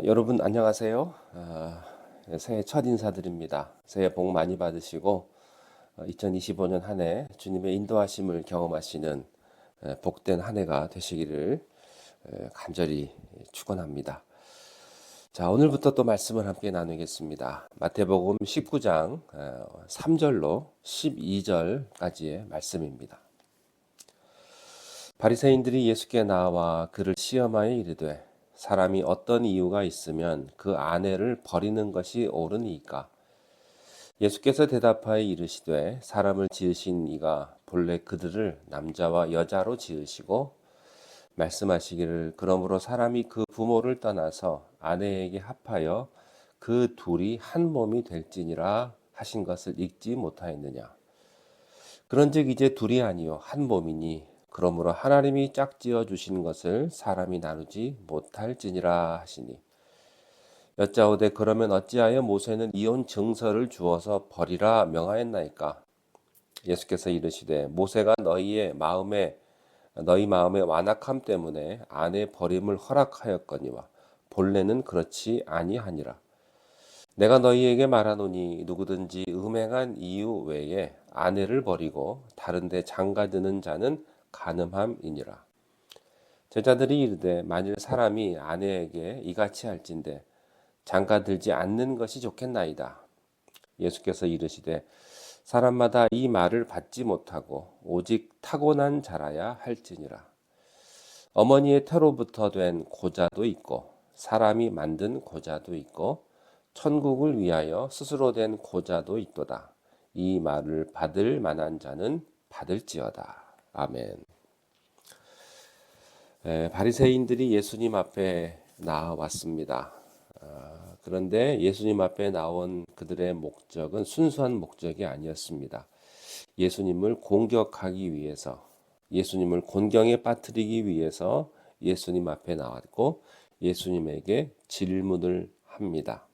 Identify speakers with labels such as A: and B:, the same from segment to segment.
A: 여러분 안녕하세요. 새해 첫 인사드립니다. 새해 복 많이 받으시고 2025년 한 해 주님의 인도하심을 경험하시는 복된 한 해가 되시기를 간절히 축원합니다. 자, 오늘부터 또 말씀을 함께 나누겠습니다. 마태복음 19장 3절로 12절까지의 말씀입니다. 바리새인들이 예수께 나와 그를 시험하여 이르되 사람이 어떤 이유가 있으면 그 아내를 버리는 것이 옳으니까? 예수께서 대답하여 이르시되 사람을 지으신 이가 본래 그들을 남자와 여자로 지으시고 말씀하시기를 그러므로 사람이 그 부모를 떠나서 아내에게 합하여 그 둘이 한 몸이 될지니라 하신 것을 읽지 못하였느냐? 그런즉 이제 둘이 아니요 한 몸이니 그러므로 하나님이 짝지어 주신 것을 사람이 나누지 못할지니라 하시니 여짜오되 그러면 어찌하여 모세는 이혼 증서를 주어서 버리라 명하였나이까? 예수께서 이르시되 모세가 너희 마음의 완악함 때문에 아내 버림을 허락하였거니와 본래는 그렇지 아니하니라. 내가 너희에게 말하노니 누구든지 음행한 이유 외에 아내를 버리고 다른 데 장가드는 자는 간음함이니라. 제자들이 이르되 만일 사람이 아내에게 이같이 할진대 장가들지 않는 것이 좋겠나이다. 예수께서 이르시되 사람마다 이 말을 받지 못하고 오직 타고난 자라야 할지니라. 어머니의 태로부터 된 고자도 있고 사람이 만든 고자도 있고 천국을 위하여 스스로 된 고자도 있도다. 이 말을 받을 만한 자는 받을지어다. 아멘. 바리새인들이 예수님 앞에 나왔습니다. 그런데 예수님 앞에 나온 그들의 목적은 순수한 목적이 아니었습니다. 예수님을 공격하기 위해서, 예수님을 곤경에 빠뜨리기 위해서 예수님 앞에 나왔고 예수님에게 질문을 합니다.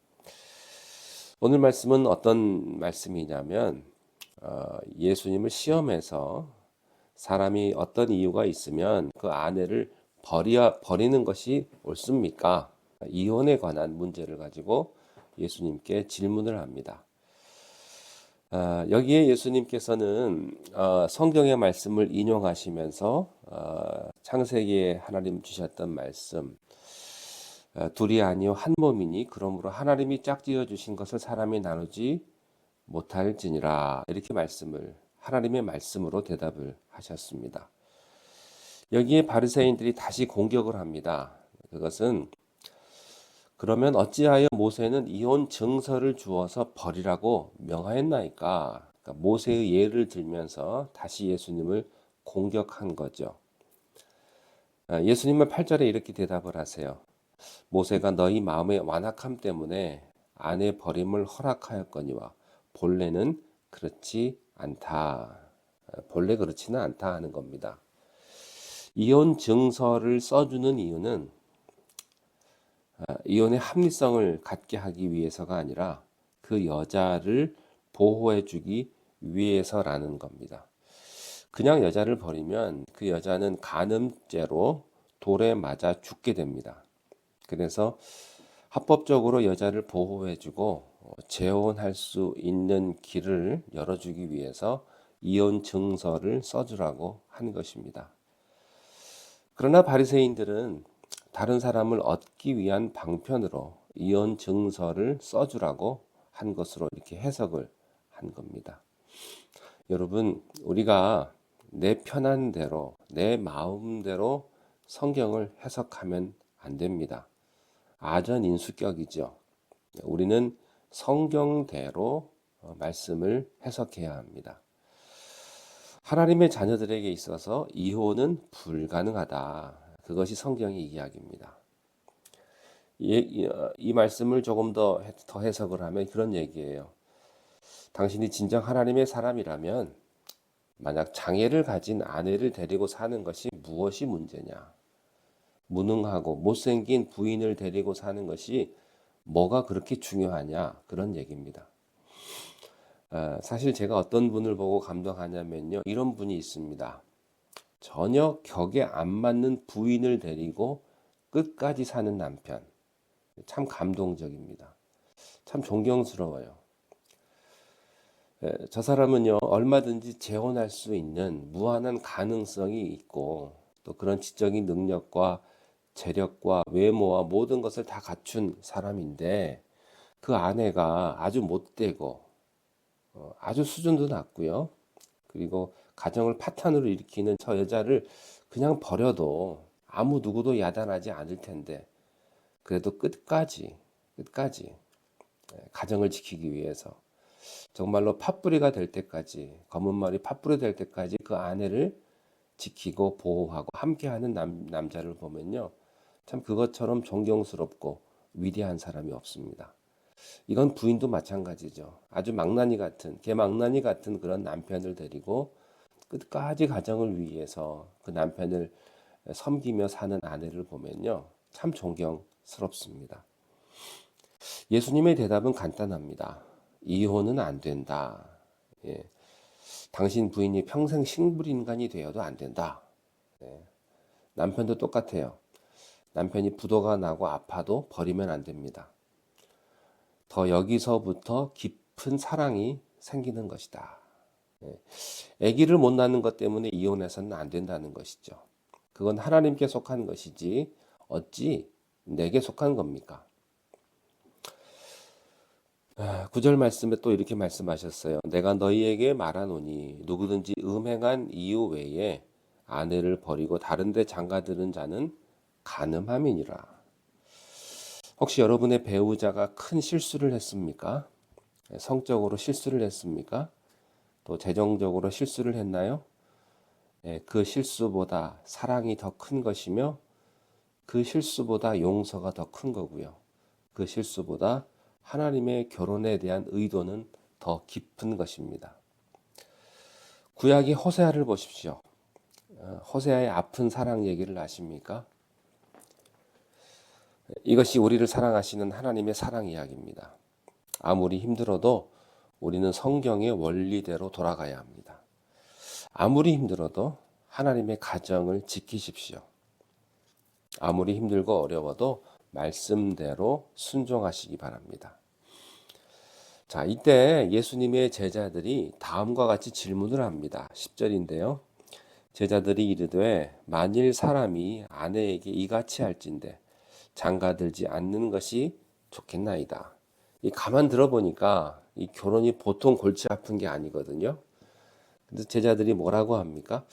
A: 오늘 말씀은 어떤 말씀이냐면 예수님을 시험해서 사람이 어떤 이유가 있으면 그 아내를 버리는 것이 옳습니까? 이혼에 관한 문제를 가지고 예수님께 질문을 합니다. 여기에 예수님께서는 성경의 말씀을 인용하시면서 창세기에 하나님 주셨던 말씀 둘이 아니요 한 몸이니 그러므로 하나님이 짝지어 주신 것을 사람이 나누지 못할지니라 이렇게 하나님의 말씀으로 대답을 하셨습니다. 여기에 바리새인들이 다시 공격을 합니다. 그것은 그러면 어찌하여 모세는 이혼 증서를 주어서 버리라고 명하였나이까? 그러니까 모세의 예를 들면서 다시 예수님을 공격한 거죠. 예수님은 8절에 이렇게 대답을 하세요. 모세가 너희 마음의 완악함 때문에 아내 버림을 허락하였거니와 본래는 그렇지 않다. 본래 그렇지는 않다 하는 겁니다. 이혼 증서를 써주는 이유는 이혼의 합리성을 갖게 하기 위해서가 아니라 그 여자를 보호해주기 위해서라는 겁니다. 그냥 여자를 버리면 그 여자는 간음죄로 돌에 맞아 죽게 됩니다. 그래서 합법적으로 여자를 보호해주고 재혼할 수 있는 길을 열어주기 위해서 이혼 증서를 써주라고 한 것입니다. 그러나 바리새인들은 다른 사람을 얻기 위한 방편으로 이혼 증서를 써주라고 한 것으로 이렇게 해석을 한 겁니다. 여러분, 우리가 내 편한 대로, 내 마음대로 성경을 해석하면 안 됩니다. 아전인수격이죠. 우리는 성경대로 말씀을 해석해야 합니다. 하나님의 자녀들에게 있어서 이혼은 불가능하다. 그것이 성경의 이야기입니다. 이 말씀을 조금 더 해석을 하면 그런 얘기예요. 당신이 진정 하나님의 사람이라면 만약 장애를 가진 아내를 데리고 사는 것이 무엇이 문제냐? 무능하고 못생긴 부인을 데리고 사는 것이 뭐가 그렇게 중요하냐? 그런 얘기입니다. 사실 제가 어떤 분을 보고 감동하냐면요. 이런 분이 있습니다. 전혀 격에 안 맞는 부인을 데리고 끝까지 사는 남편. 참 감동적입니다. 참 존경스러워요. 저 사람은요, 얼마든지 재혼할 수 있는 무한한 가능성이 있고, 또 그런 지적인 능력과 재력과 외모와 모든 것을 다 갖춘 사람인데, 그 아내가 아주 못되고, 아주 수준도 낮고요. 그리고 가정을 파탄으로 일으키는 저 여자를 그냥 버려도 아무 누구도 야단하지 않을 텐데, 그래도 끝까지 가정을 지키기 위해서 정말로 팥뿌리가 될 때까지, 검은 머리 팥뿌리 될 때까지 그 아내를 지키고 보호하고 함께하는 남자를 보면요, 참 그것처럼 존경스럽고 위대한 사람이 없습니다. 이건 부인도 마찬가지죠. 아주 망나니 같은, 개망나니 같은 그런 남편을 데리고 끝까지 가정을 위해서 그 남편을 섬기며 사는 아내를 보면요, 참 존경스럽습니다. 예수님의 대답은 간단합니다. 이혼은 안 된다. 예. 당신 부인이 평생 식물인간이 되어도 안 된다. 예. 남편도 똑같아요. 남편이 부도가 나고 아파도 버리면 안 됩니다. 더 여기서부터 깊은 사랑이 생기는 것이다. 예. 아기를 못 낳는 것 때문에 이혼해서는 안 된다는 것이죠. 그건 하나님께 속한 것이지 어찌 내게 속한 겁니까? 9절 말씀에 또 이렇게 말씀하셨어요. 내가 너희에게 말하노니 누구든지 음행한 이유 외에 아내를 버리고 다른 데 장가드는 자는 간음함이니라. 혹시 여러분의 배우자가 큰 실수를 했습니까? 성적으로 실수를 했습니까? 또 재정적으로 실수를 했나요? 그 실수보다 사랑이 더 큰 것이며 그 실수보다 용서가 더 큰 거고요. 그 실수보다 하나님의 결혼에 대한 의도는 더 깊은 것입니다. 구약의 호세아를 보십시오. 호세아의 아픈 사랑 얘기를 아십니까? 이것이 우리를 사랑하시는 하나님의 사랑 이야기입니다. 아무리 힘들어도 우리는 성경의 원리대로 돌아가야 합니다. 아무리 힘들어도 하나님의 가정을 지키십시오. 아무리 힘들고 어려워도 말씀대로 순종하시기 바랍니다. 자, 이때 예수님의 제자들이 다음과 같이 질문을 합니다. 10절인데요. 제자들이 이르되 만일 사람이 아내에게 이같이 할진대 장가들지 않는 것이 좋겠나이다. 이 가만 들어보니까 이 결혼이 보통 골치 아픈 게 아니거든요. 근데 제자들이 뭐라고 합니까?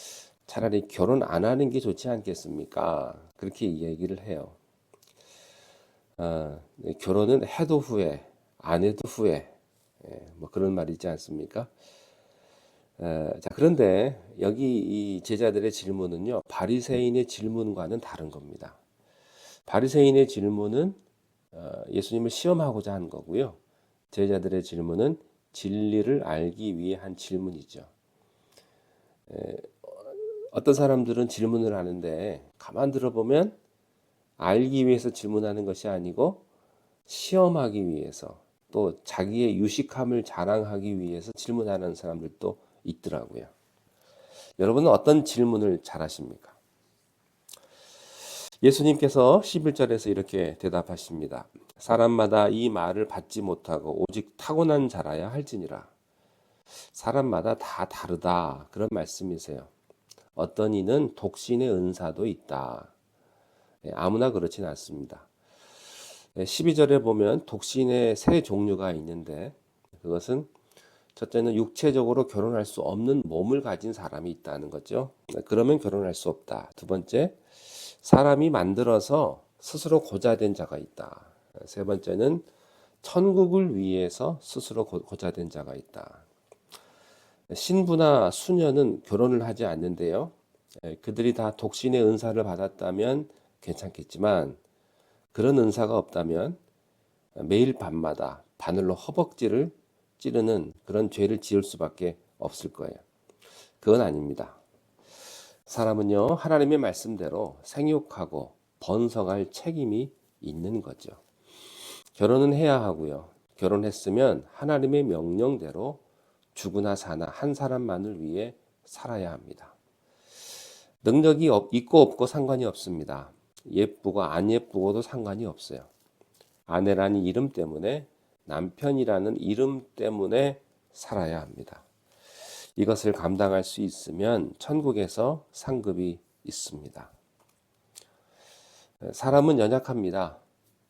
A: 차라리 결혼 안 하는 게 좋지 않겠습니까? 그렇게 얘기를 해요. 결혼은 해도 후회, 안 해도 후회, 뭐 그런 말이 있지 않습니까? 자, 그런데 여기 이 제자들의 질문은요, 바리새인의 질문과는 다른 겁니다. 바리새인의 질문은 예수님을 시험하고자 한 거고요. 제자들의 질문은 진리를 알기 위해 한 질문이죠. 어떤 사람들은 질문을 하는데 가만 들어보면 알기 위해서 질문하는 것이 아니고 시험하기 위해서 또 자기의 유식함을 자랑하기 위해서 질문하는 사람들도 있더라고요. 여러분은 어떤 질문을 잘하십니까? 예수님께서 11절에서 이렇게 대답하십니다. 사람마다 이 말을 받지 못하고 오직 타고난 자라야 할지니라. 사람마다 다 다르다. 그런 말씀이세요. 어떤 이는 독신의 은사도 있다. 아무나 그렇진 않습니다. 12절에 보면 독신의 세 종류가 있는데 그것은 첫째는 육체적으로 결혼할 수 없는 몸을 가진 사람이 있다는 거죠. 그러면 결혼할 수 없다. 두 번째, 사람이 만들어서 스스로 고자된 자가 있다. 세 번째는 천국을 위해서 스스로 고자된 자가 있다. 신부나 수녀는 결혼을 하지 않는데요. 그들이 다 독신의 은사를 받았다면 괜찮겠지만 그런 은사가 없다면 매일 밤마다 바늘로 허벅지를 찌르는 그런 죄를 지을 수밖에 없을 거예요. 그건 아닙니다. 사람은요, 하나님의 말씀대로 생육하고 번성할 책임이 있는 거죠. 결혼은 해야 하고요. 결혼했으면 하나님의 명령대로 죽으나 사나 한 사람만을 위해 살아야 합니다. 능력이 있고 없고 상관이 없습니다. 예쁘고 안 예쁘고도 상관이 없어요. 아내라는 이름 때문에, 남편이라는 이름 때문에 살아야 합니다. 이것을 감당할 수 있으면 천국에서 상급이 있습니다. 사람은 연약합니다.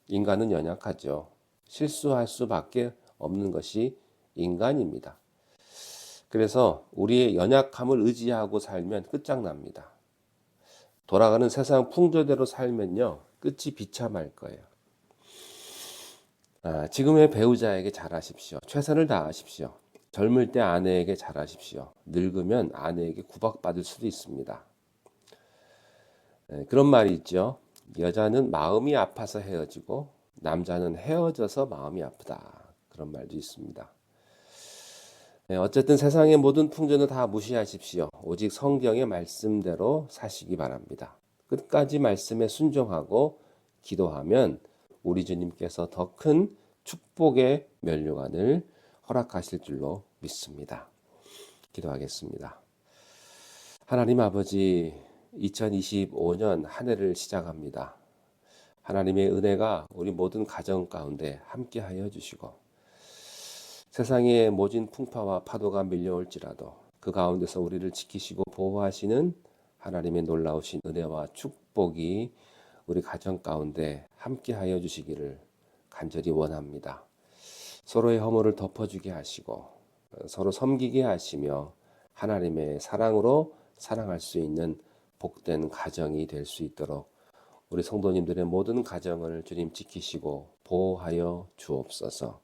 A: 인간은 연약하죠. 실수할 수밖에 없는 것이 인간입니다. 그래서 우리의 연약함을 의지하고 살면 끝장납니다. 돌아가는 세상 풍조대로 살면요, 끝이 비참할 거예요. 지금의 배우자에게 잘하십시오. 최선을 다하십시오. 젊을 때 아내에게 잘하십시오. 늙으면 아내에게 구박받을 수도 있습니다. 그런 말이 있죠. 여자는 마음이 아파서 헤어지고 남자는 헤어져서 마음이 아프다. 그런 말도 있습니다. 어쨌든 세상의 모든 풍조는 다 무시하십시오. 오직 성경의 말씀대로 사시기 바랍니다. 끝까지 말씀에 순종하고 기도하면 우리 주님께서 더 큰 축복의 면류관을 허락하실 줄로 믿습니다. 기도하겠습니다. 하나님 아버지, 2025년 한 해를 시작합니다. 하나님의 은혜가 우리 모든 가정 가운데 함께하여 주시고, 세상의 모진 풍파와 파도가 밀려올지라도 그 가운데서 우리를 지키시고 보호하시는 하나님의 놀라우신 은혜와 축복이 우리 가정 가운데 함께하여 주시기를 간절히 원합니다. 서로의 허물을 덮어주게 하시고 서로 섬기게 하시며 하나님의 사랑으로 사랑할 수 있는 복된 가정이 될 수 있도록 우리 성도님들의 모든 가정을 주님 지키시고 보호하여 주옵소서.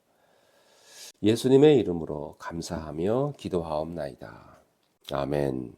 A: 예수님의 이름으로 감사하며 기도하옵나이다. 아멘.